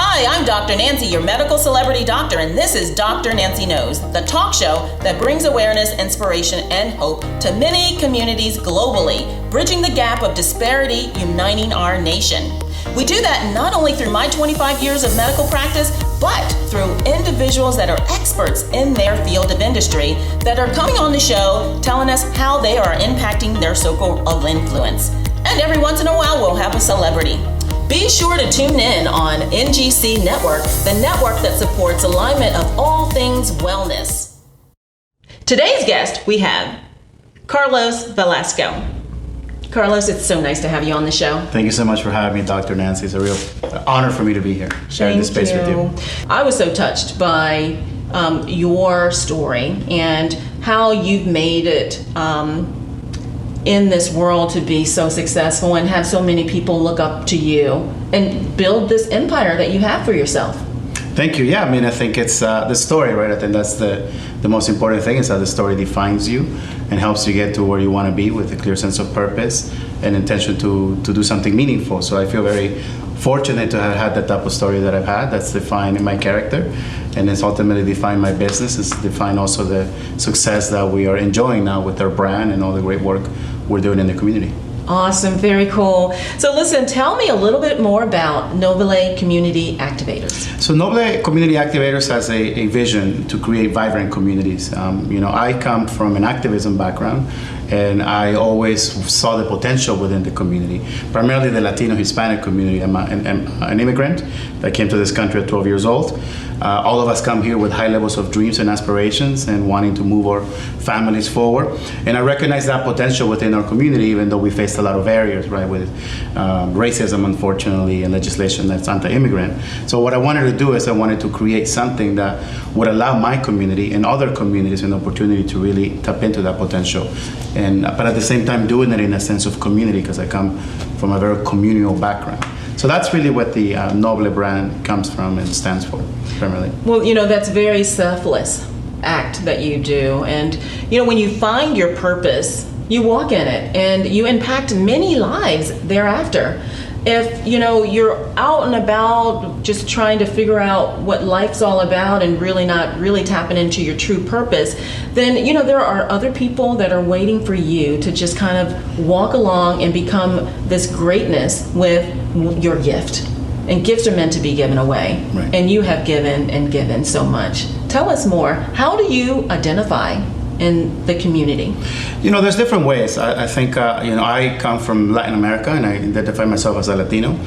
Hi, I'm Dr. Nancy, your medical celebrity doctor, and this is Dr. Nancy Knows, the talk show that brings awareness, inspiration, and hope to many communities globally, bridging the gap of disparity, uniting our nation. We do that not only through my 25 years of medical practice, but through individuals that are experts in their field of industry that are coming on the show telling us how they are impacting their circle of influence. And every once in a while, we'll have a celebrity. Be sure to tune in on NGC Network, the network that supports alignment of all things wellness. Today's guest, we have Carlos Velasco. Carlos, it's so nice to have you on the show. Thank you so much for having me, Dr. Nancy. It's a real honor for me to be here, sharing this space with you. I was so touched by your story and how you've made it in this world to be so successful and have so many people look up to you and build this empire that you have for yourself. Thank you. Yeah, I mean, I think it's the story, right? I think that's the most important thing, is that the story defines you and helps you get to where you want to be with a clear sense of purpose and intention to do something meaningful. So I feel very fortunate to have had that type of story that I've had that's defined in my character, and it's ultimately defined my business. It's defined also the success that we are enjoying now with our brand and all the great work we're doing in the community. Awesome, very cool. So listen, tell me a little bit more about Nobile Community Activators. So Nobile Community Activators has a vision to create vibrant communities. I come from an activism background, and I always saw the potential within the community, primarily the Latino Hispanic community. I'm an immigrant that came to this country at 12 years old. All of us come here with high levels of dreams and aspirations and wanting to move our families forward. And I recognize that potential within our community, even though we faced a lot of barriers, right, with racism, unfortunately, and legislation that's anti-immigrant. So what I wanted to do is I wanted to create something that would allow my community and other communities an opportunity to really tap into that potential. But at the same time doing it in a sense of community, because I come from a very communal background. So that's really what the Nobile brand comes from and stands for, primarily. Well, that's very selfless act that you do. And, when you find your purpose, you walk in it and you impact many lives thereafter. If, you're out and about just trying to figure out what life's all about and really not really tapping into your true purpose, then, there are other people that are waiting for you to just kind of walk along and become this greatness with your gift. And gifts are meant to be given away. Right. And you have given and given so much. Tell us more. How do you identify in the community? There's different ways. I think, I come from Latin America and I identify myself as a Latino.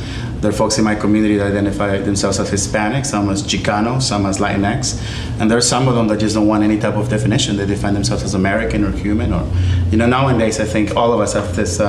There are folks in my community that identify themselves as Hispanic, some as Chicano, some as Latinx. And there's some of them that just don't want any type of definition. They define themselves as American or human. Or, nowadays I think all of us have this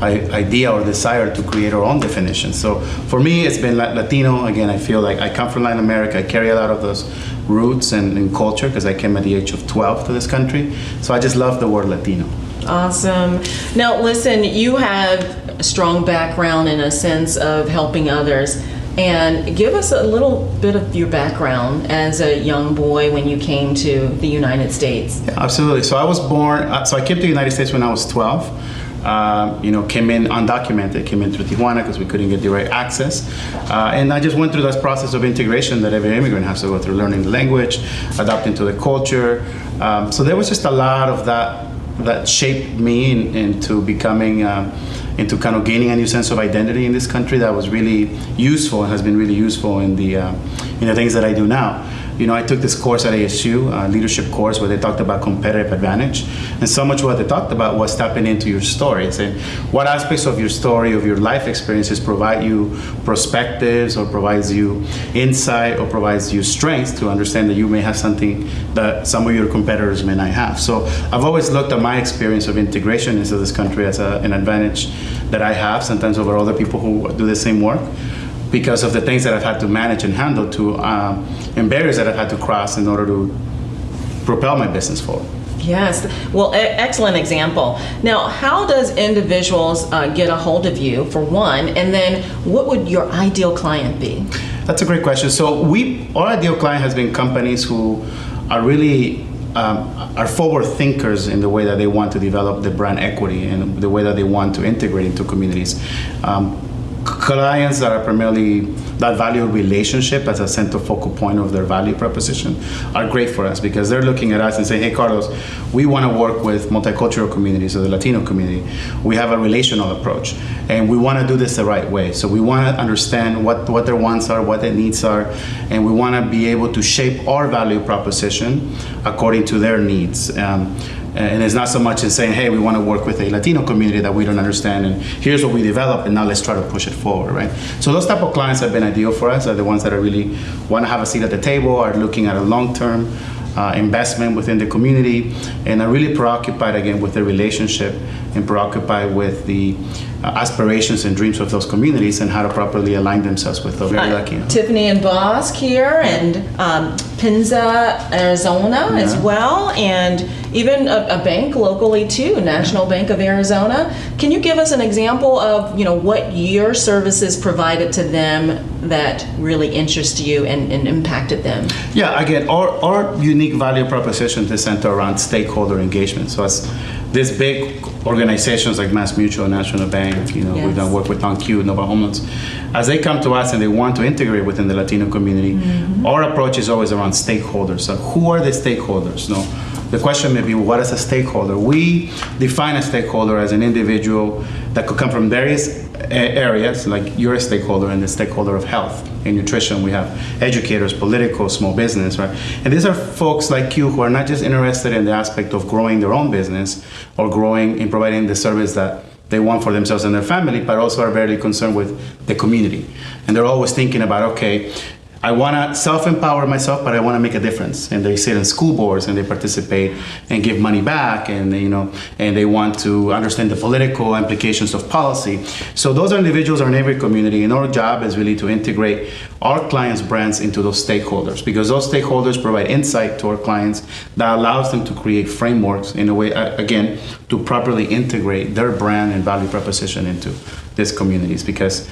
idea or desire to create our own definition. So for me, it's been Latino. Again, I feel like I come from Latin America. I carry a lot of those roots and culture because I came at the age of 12 to this country. So I just love the word Latino. Awesome. Now listen, you have a strong background in a sense of helping others. And give us a little bit of your background as a young boy when you came to the United States. Yeah, absolutely. So I was born, so I came to the United States when I was 12. Came in undocumented, came in through Tijuana because we couldn't get direct access. And I just went through this process of integration that every immigrant has to go through, learning the language, adapting to the culture. So there was just a lot of that shaped me into becoming, into kind of gaining a new sense of identity in this country that was really useful and has been really useful in the things that I do now. I took this course at ASU, a leadership course, where they talked about competitive advantage. And so much what they talked about was tapping into your story, saying what aspects of your story, of your life experiences provide you perspectives or provides you insight or provides you strength to understand that you may have something that some of your competitors may not have. So I've always looked at my experience of integration into this country as an advantage that I have, sometimes over other people who do the same work, because of the things that I've had to manage and handle and barriers that I've had to cross in order to propel my business forward. Yes, well, excellent example. Now, how does individuals get a hold of you, for one, and then what would your ideal client be? That's a great question. So our ideal client has been companies who are really are forward thinkers in the way that they want to develop the brand equity and the way that they want to integrate into communities. clients that are primarily that value relationship as a central focal point of their value proposition are great for us, because they're looking at us and saying, hey Carlos, we want to work with multicultural communities or the Latino community. We have a relational approach and we want to do this the right way. So we want to understand what their wants are, what their needs are, and we want to be able to shape our value proposition according to their needs. And it's not so much as saying, hey, we want to work with a Latino community that we don't understand, and here's what we developed, and now let's try to push it forward, right? So those type of clients have been ideal for us, are the ones that are really want to have a seat at the table, are looking at a long-term investment within the community, and are really preoccupied again with the relationship and preoccupied with the aspirations and dreams of those communities and how to properly align themselves with those. Very lucky. Tiffany and Bosk here, and Pinza, Arizona as well, and even a bank locally too, National Bank of Arizona. Can you give us an example of what your services provided to them that really interested you and impacted them? Yeah, again, our unique value proposition is centered around stakeholder engagement. So as these big organizations like Mass Mutual, National Bank, we've done work with OnQ, Nova Homeless. As they come to us and they want to integrate within the Latino community, our approach is always around stakeholders. So who are the stakeholders? The question may be, what is a stakeholder? We define a stakeholder as an individual that could come from various areas, like you're a stakeholder in the stakeholder of health and nutrition. We have educators, political, small business, right? And these are folks like you who are not just interested in the aspect of growing their own business or growing and providing the service that they want for themselves and their family, but also are very concerned with the community. And they're always thinking about, okay, I want to self-empower myself, but I want to make a difference. And they sit in school boards and they participate and give money back, and and they want to understand the political implications of policy. So those individuals are in every community, and our job is really to integrate our clients' brands into those stakeholders, because those stakeholders provide insight to our clients that allows them to create frameworks in a way, again, to properly integrate their brand and value proposition into these communities. Because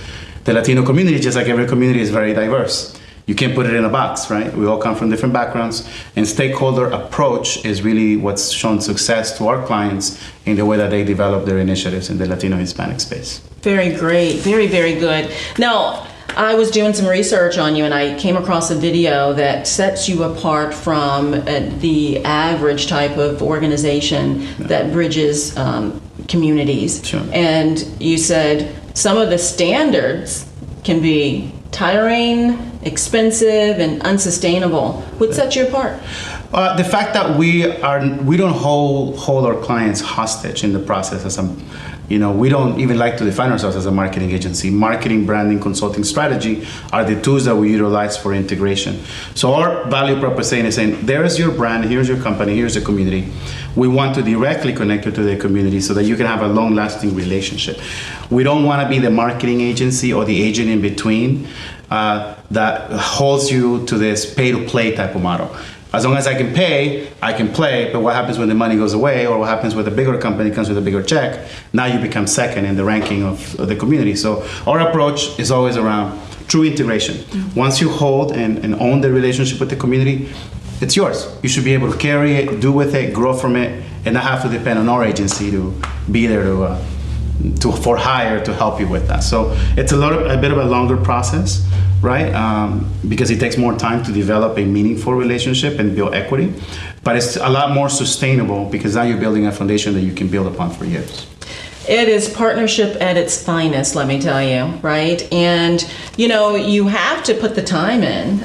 the Latino community, just like every community, is very diverse. You can't put it in a box, right? We all come from different backgrounds, and stakeholder approach is really what's shown success to our clients in the way that they develop their initiatives in the Latino Hispanic space. Very great, very, very good. Now, I was doing some research on you, and I came across a video that sets you apart from the average type of organization that bridges communities. Sure. And you said some of the standards can be tiring, expensive, and unsustainable. What sets you apart? The fact that we don't hold our clients hostage in the process. We don't even like to define ourselves as a marketing agency. Marketing, branding, consulting, strategy are the tools that we utilize for integration. So our value proposition is saying, there is your brand, here's your company, here's the community. We want to directly connect you to the community so that you can have a long-lasting relationship. We don't want to be the marketing agency or the agent in between that holds you to this pay-to-play type of model. As long as I can pay, I can play, but what happens when the money goes away, or what happens when a bigger company comes with a bigger check? Now you become second in the ranking of the community. So our approach is always around true integration. Once you hold and own the relationship with the community, it's yours. You should be able to carry it, do with it, grow from it, and not have to depend on our agency to be there for hire to help you with that. So it's a bit of a longer process, right? Because it takes more time to develop a meaningful relationship and build equity, but it's a lot more sustainable because now you're building a foundation that you can build upon for years. It is partnership at its finest, let me tell you, right? And, you have to put the time in.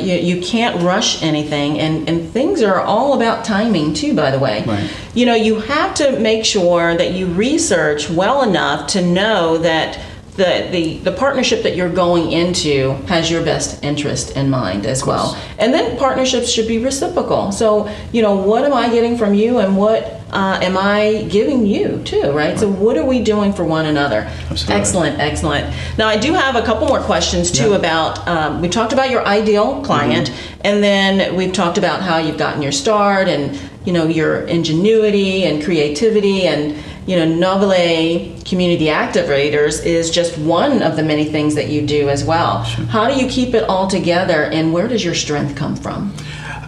You can't rush anything, and things are all about timing too, by the way. Right. You have to make sure that you research well enough to know that the partnership that you're going into has your best interest in mind as well. And then partnerships should be reciprocal. So, what am I getting from you, and what am I giving you too, right? So what are we doing for one another? Absolutely. Excellent. Now I do have a couple more questions too about, we talked about your ideal client, and then we've talked about how you've gotten your start, and your ingenuity and creativity, and Novae Community Activators is just one of the many things that you do as well. Sure. How do you keep it all together, and where does your strength come from?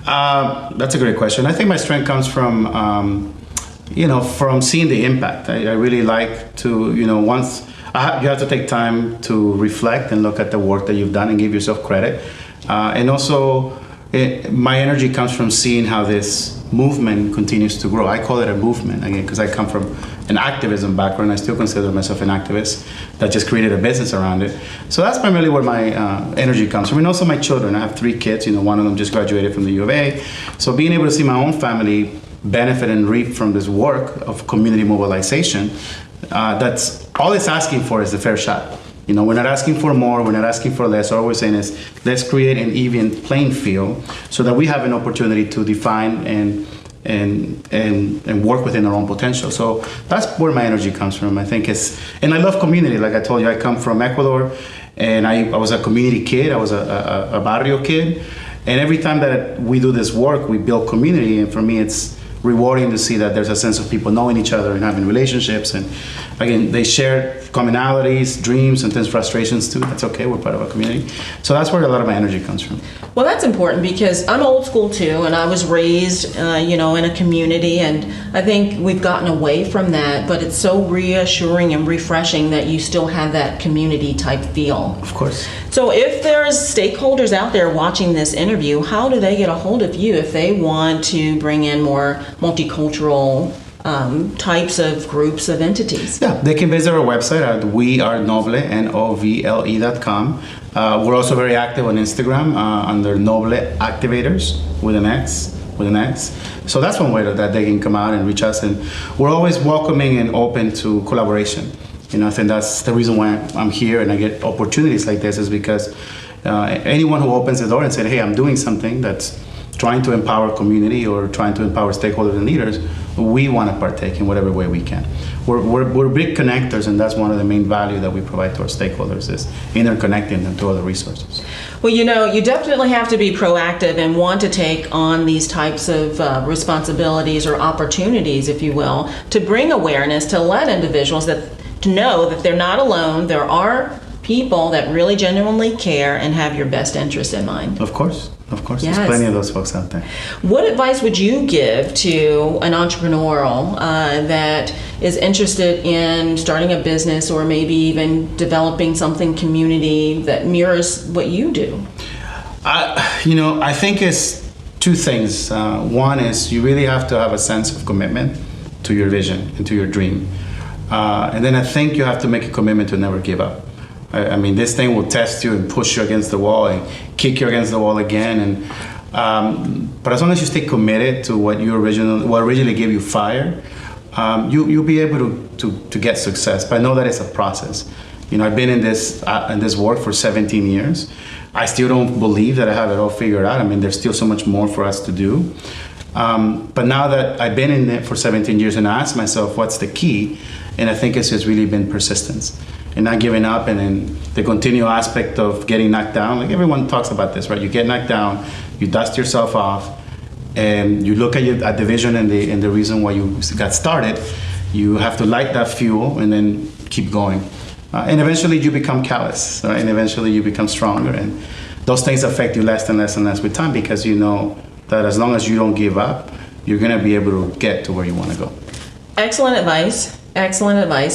That's a great question. I think my strength comes from, from seeing the impact. I really like to, once you have to take time to reflect and look at the work that you've done and give yourself credit. And also, my energy comes from seeing how this movement continues to grow. I call it a movement, again, because I come from an activism background. I still consider myself an activist that just created a business around it. So that's primarily where my energy comes from. And also my children. I have 3 kids. One of them just graduated from the U of A. So being able to see my own family benefit and reap from this work of community mobilization, that's all it's asking for is a fair shot. We're not asking for more, we're not asking for less. All we're saying is let's create an even playing field so that we have an opportunity to define and work within our own potential. So that's where my energy comes from. I think and I love community. Like I told you, I come from Ecuador, and I was a community kid. I was a barrio kid. And every time that we do this work, we build community. And for me, it's rewarding to see that there's a sense of people knowing each other and having relationships. And again, they share commonalities, dreams, sometimes frustrations too. That's okay, we're part of a community. So that's where a lot of my energy comes from. Well, that's important because I'm old school too, and I was raised, in a community, and I think we've gotten away from that, but it's so reassuring and refreshing that you still have that community type feel. Of course. So if there's stakeholders out there watching this interview, how do they get a hold of you if they want to bring in more multicultural types of groups of entities? Yeah, they can visit our website at wearenoble.com. We're also very active on Instagram under Noble Activators with an X. So that's one way that they can come out and reach us, and we're always welcoming and open to collaboration. I think that's the reason why I'm here and I get opportunities like this, is because anyone who opens the door and says, hey, I'm doing something that's trying to empower community or trying to empower stakeholders and leaders, we want to partake in whatever way we can. We're big connectors, and that's one of the main value that we provide to our stakeholders, is interconnecting them to other resources. Well, you definitely have to be proactive and want to take on these types of responsibilities or opportunities, if you will, to bring awareness, to let individuals to know that they're not alone. There are people that really genuinely care and have your best interest in mind. Of course. Yes. There's plenty of those folks out there. What advice would you give to an entrepreneur that is interested in starting a business or maybe even developing something community that mirrors what you do? I think it's 2 things. One is you really have to have a sense of commitment to your vision and to your dream. And then I think you have to make a commitment to never give up. I mean, this thing will test you and push you against the wall and kick you against the wall again. But as long as you stay committed to what originally gave you fire, you'll be able to get success. But I know that it's a process. I've been in this work for 17 years. I still don't believe that I have it all figured out. I mean, there's still so much more for us to do. But now that I've been in it for 17 years, and I ask myself, what's the key? And I think it's just really been persistence and not giving up, and then the continual aspect of getting knocked down. Like everyone talks about this, right? You get knocked down, you dust yourself off, and you look at the vision and the reason why you got started. You have to light that fuel and then keep going. And eventually you become callous, right? And eventually you become stronger. And those things affect you less and less and less with time, because you know that as long as you don't give up, you're gonna be able to get to where you wanna go. Excellent advice.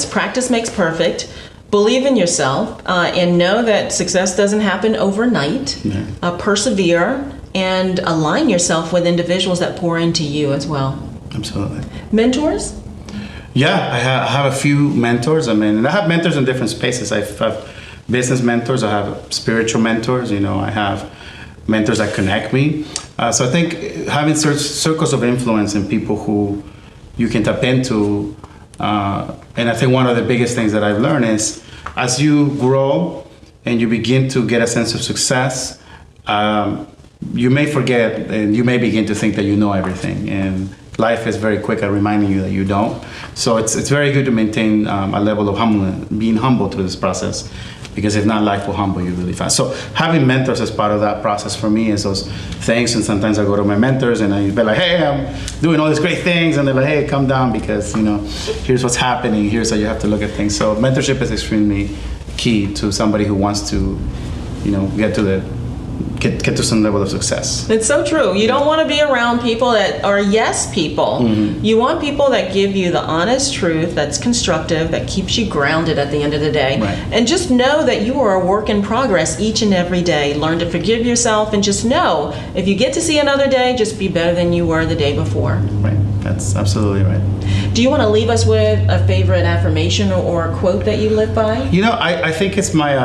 Practice makes perfect. Believe in yourself and know that success doesn't happen overnight. Yeah. Persevere and align yourself with individuals that pour into you as well. Absolutely. Mentors? Yeah, I have a few mentors. I mean, I have mentors in different spaces. I have business mentors. I have spiritual mentors. I have mentors that connect me. So I think having circles of influence and people who you can tap into. And I think one of the biggest things that I've learned is as you grow and you begin to get a sense of success, you may forget and you may begin to think that you know everything. And life is very quick at reminding you that you don't. So it's very good to maintain a level of humbleness, being humble through this process, because if not, life will humble you really fast. So having mentors as part of that process for me is those things. And sometimes I go to my mentors and I be like, hey, I'm doing all these great things. And they're like, hey, come down, because here's what's happening. Here's how you have to look at things. So mentorship is extremely key to somebody who wants to, get to the get to some level of success. It's so true. You don't want to be around people that are yes people. You want people that give you the honest truth, that's constructive, that keeps you grounded at the end of the day. Right. And just know that you are a work in progress each and every day. Learn to forgive yourself and just know if you get to see another day, just be better than you were the day before. Right. That's absolutely right. Do you want to leave us with a favorite affirmation or a quote that you live by? You know, I think it's my,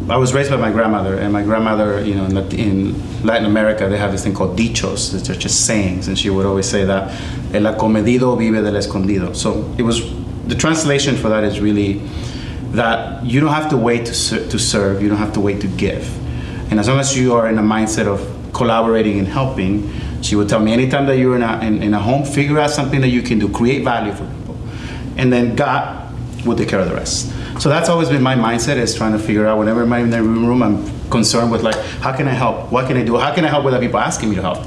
I was raised by my grandmother, and my grandmother, you know, in Latin America, they have this thing called dichos, which are just sayings, and she would always say that, el acomedido vive del escondido. So it was, the translation for that is really that you don't have to wait to serve, you don't have to wait to give. And as long as you are in a mindset of collaborating and helping, she would tell me, anytime that you're in a home, figure out something that you can do, create value for people. And then God will take care of the rest. So that's always been my mindset, is trying to figure out, whenever I'm in the room, I'm concerned with, like, how can I help? What can I do? How can I help without people asking me to help?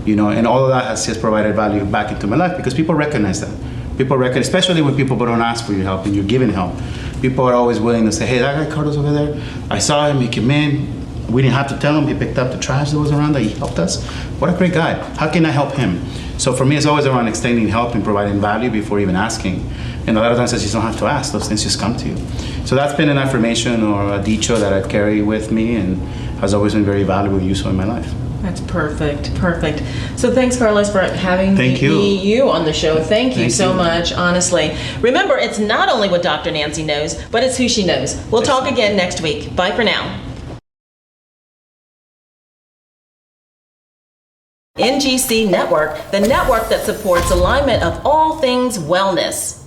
You know, and all of that has just provided value back into my life, because people recognize that. People recognize, especially when people don't ask for your help and you're giving help. People are always willing to say, hey, that guy Carlos over there, I saw him, he came in. We didn't have to tell him. He picked up the trash that was around that. He helped us. What a great guy. How can I help him? So for me, it's always around extending help and providing value before even asking. And a lot of times, you just don't have to ask. Those things just come to you. So that's been an affirmation or a dicho that I've carried with me and has always been very valuable and useful in my life. That's perfect. Perfect. So thanks, Carlos, for having you on the show. Thank you so much, honestly. Remember, it's not only what Dr. Nancy knows, but it's who she knows. We'll talk again next week. Bye for now. NGC Network, the network that supports alignment of all things wellness.